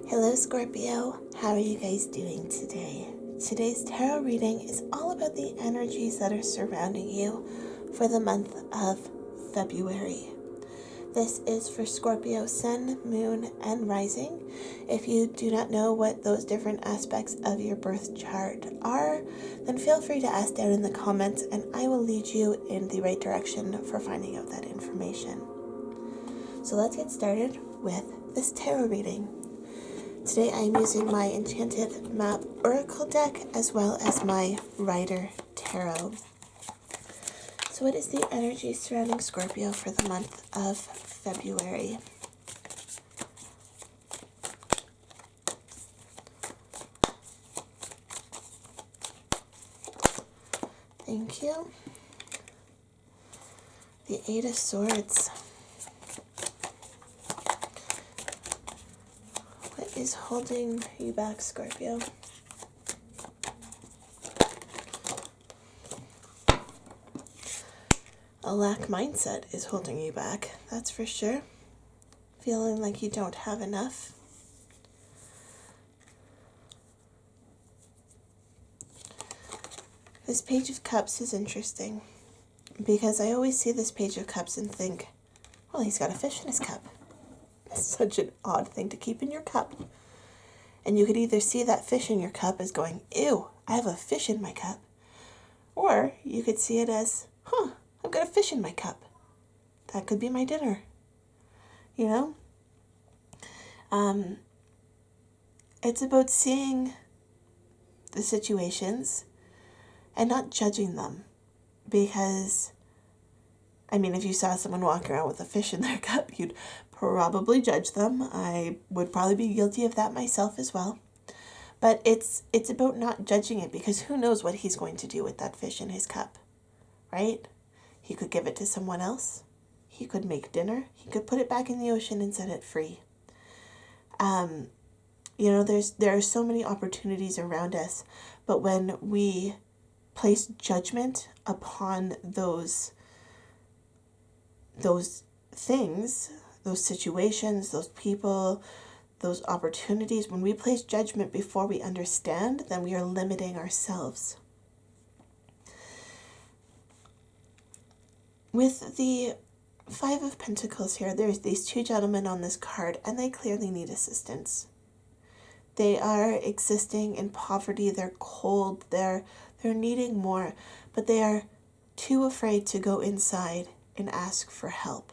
Hello Scorpio, how are you guys doing today? Today's tarot reading is all about the energies that are surrounding you for the month of February. This is for Scorpio, Sun, Moon, and Rising. If you do not know what those different aspects of your birth chart are, then feel free to ask down in the comments and I will lead you in the right direction for finding out that information. So let's get started with this tarot reading. Today I'm using my Enchanted Map Oracle deck as well as my Rider Tarot. So what is the energy surrounding Scorpio for the month of February? Thank you. The Eight of Swords. What is holding you back, Scorpio? A lack mindset is holding you back, that's for sure. Feeling like you don't have enough. This Page of Cups is interesting because I always see this Page of Cups and think, well, he's got a fish in his cup. It's such an odd thing to keep in your cup. And you could either see that fish in your cup as going, ew, I have a fish in my cup. Or you could see it as, I've got a fish in my cup. That could be my dinner. You know? It's about seeing the situations and not judging them. Because, I mean, if you saw someone walking around with a fish in their cup, you'd probably judge them. I would probably be guilty of that myself as well. But it's about not judging it, because who knows what he's going to do with that fish in his cup, right? He could give it to someone else. He could make dinner. He could put it back in the ocean and set it free. You know, there are so many opportunities around us, but when we place judgment upon those things, those situations, those people, those opportunities, when we place judgment before we understand, then we are limiting ourselves. With the Five of Pentacles here, there's these two gentlemen on this card, and they clearly need assistance. They are existing in poverty, they're cold, they're needing more, but they are too afraid to go inside and ask for help.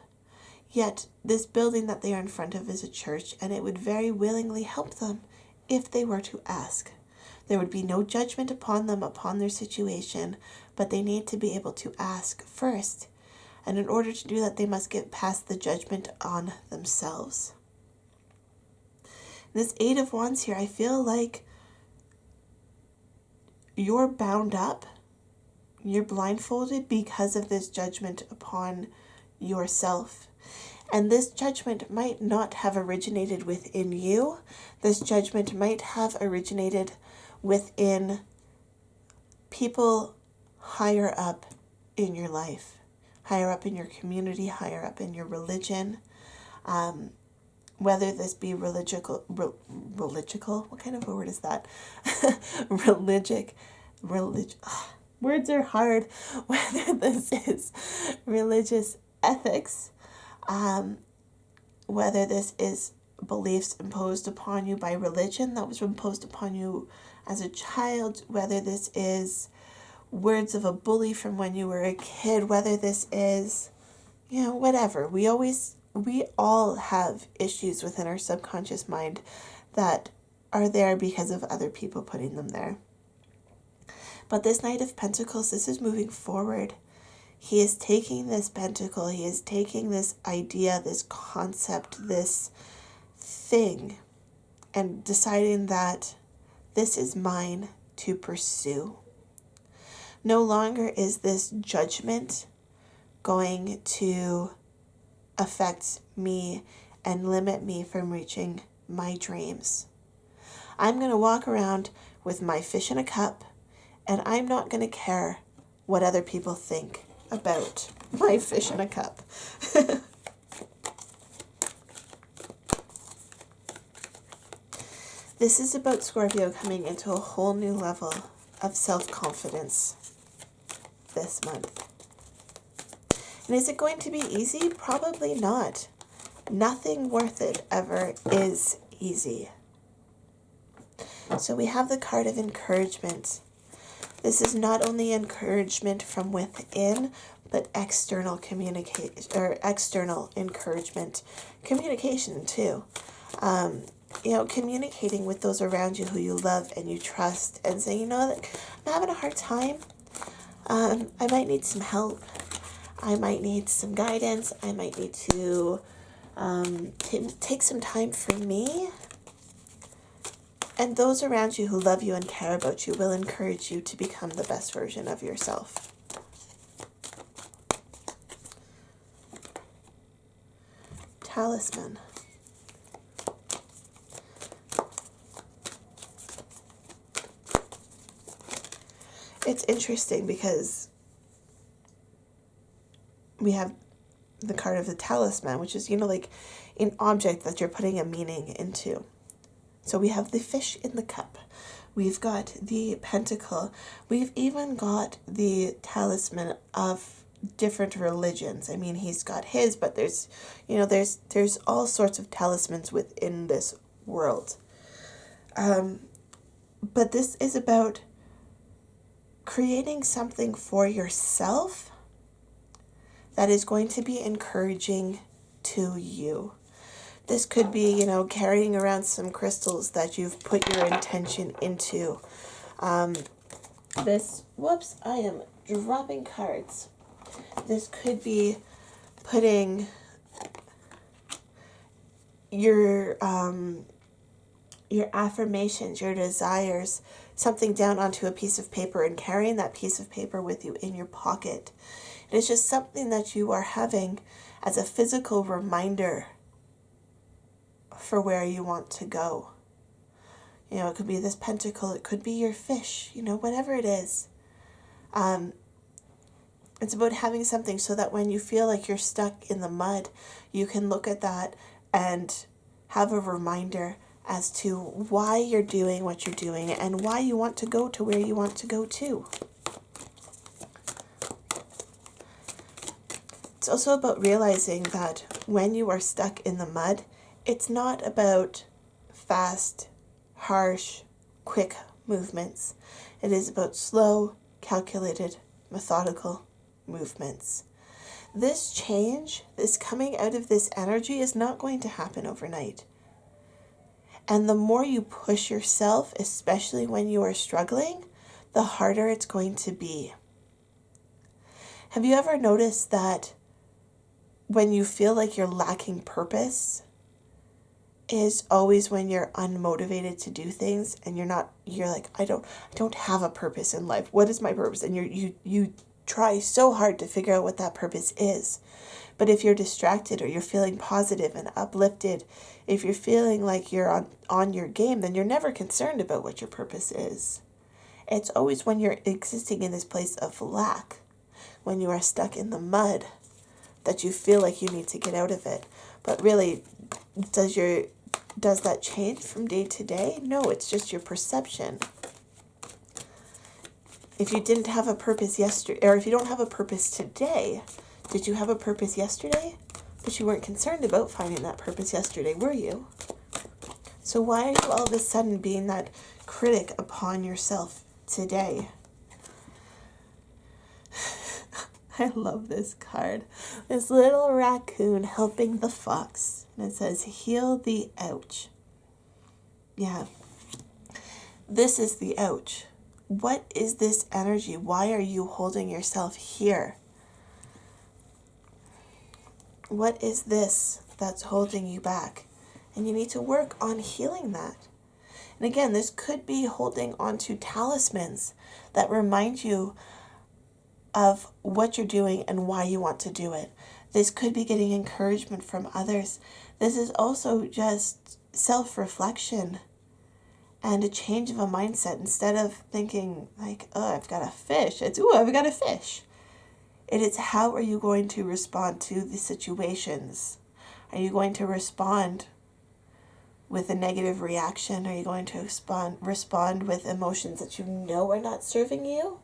Yet, this building that they are in front of is a church, and it would very willingly help them if they were to ask. There would be no judgment upon them, upon their situation, but they need to be able to ask first. And in order to do that, they must get past the judgment on themselves. This Eight of Wands here, I feel like you're bound up, you're blindfolded because of this judgment upon yourself. And this judgment might not have originated within you. This judgment might have originated within people higher up in your life, higher up in your community, higher up in your religion. Whether this be religical, what kind of a word is that? Words are hard. Whether this is religious ethics, whether this is beliefs imposed upon you by religion that was imposed upon you as a child, whether this is words of a bully from when you were a kid, whether this is, whatever. We all have issues within our subconscious mind that are there because of other people putting them there. But this Knight of Pentacles, this is moving forward. He is taking this pentacle, he is taking this idea, this concept, this thing, and deciding that this is mine to pursue. No longer is this judgment going to affect me and limit me from reaching my dreams. I'm going to walk around with my fish in a cup, and I'm not going to care what other people think about my fish in a cup. This is about Scorpio coming into a whole new level of self-confidence this month. And is it going to be easy? Probably not. Nothing worth it ever is easy. So we have the card of encouragement. This is not only encouragement from within, but external external encouragement. Communication too. Communicating with those around you who you love and you trust, and saying, you know, that I'm having a hard time. I might need some help. I might need some guidance. I might need to take some time for me. And those around you who love you and care about you will encourage you to become the best version of yourself. Talisman. It's interesting because we have the card of the talisman, which is, like an object that you're putting a meaning into. So we have the fish in the cup. We've got the pentacle. We've even got the talisman of different religions. I mean, he's got his, but there's all sorts of talismans within this world. But this is about creating something for yourself that is going to be encouraging to you. This could be, carrying around some crystals that you've put your intention into. I am dropping cards. This could be putting your affirmations, your desires, something down onto a piece of paper and carrying that piece of paper with you in your pocket. It is just something that you are having as a physical reminder for where you want to go. It could be this pentacle, it could be your fish, whatever it is. It's about having something so that when you feel like you're stuck in the mud, you can look at that and have a reminder as to why you're doing what you're doing and why you want to go to where you want to go to. It's also about realizing that when you are stuck in the mud, it's not about fast, harsh, quick movements. It is about slow, calculated, methodical movements. This change, this coming out of this energy is not going to happen overnight. And the more you push yourself, especially when you are struggling, the harder it's going to be. Have you ever noticed that when you feel like you're lacking purpose is always when you're unmotivated to do things and you're like, I don't have a purpose in life. What is my purpose? And you try so hard to figure out what that purpose is. But if you're distracted or you're feeling positive and uplifted, if you're feeling like you're on your game, then you're never concerned about what your purpose is. It's always when you're existing in this place of lack, when you are stuck in the mud, that you feel like you need to get out of it. But really, does that change from day to day? No, it's just your perception. If you didn't have a purpose yesterday, or if you don't have a purpose today, did you have a purpose yesterday? But you weren't concerned about finding that purpose yesterday, were you? So why are you all of a sudden being that critic upon yourself today? I love this card. This little raccoon helping the fox. And it says, heal the ouch. Yeah. This is the ouch. What is this energy? Why are you holding yourself here? What is this that's holding you back? And you need to work on healing that. And again, this could be holding on to talismans that remind you of what you're doing and why you want to do it. This could be getting encouragement from others. This is also just self-reflection and a change of a mindset. Instead of thinking like, oh, I've got a fish, it's, ooh, I've got a fish. It is, how are you going to respond to the situations? Are you going to respond with a negative reaction? Are you going to respond with emotions that you know are not serving you?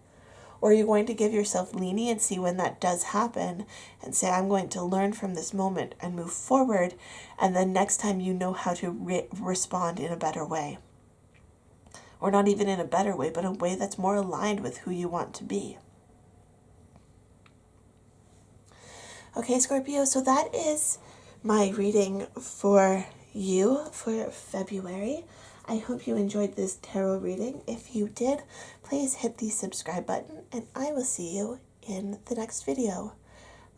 Or are you going to give yourself leniency when that does happen and say, I'm going to learn from this moment and move forward, and then next time you know how to respond in a better way? Or not even in a better way, but a way that's more aligned with who you want to be. Okay, Scorpio, so that is my reading for you for February. I hope you enjoyed this tarot reading. If you did, please hit the subscribe button, and I will see you in the next video.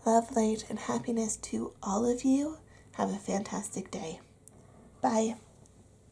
Love, light, and happiness to all of you. Have a fantastic day. Bye.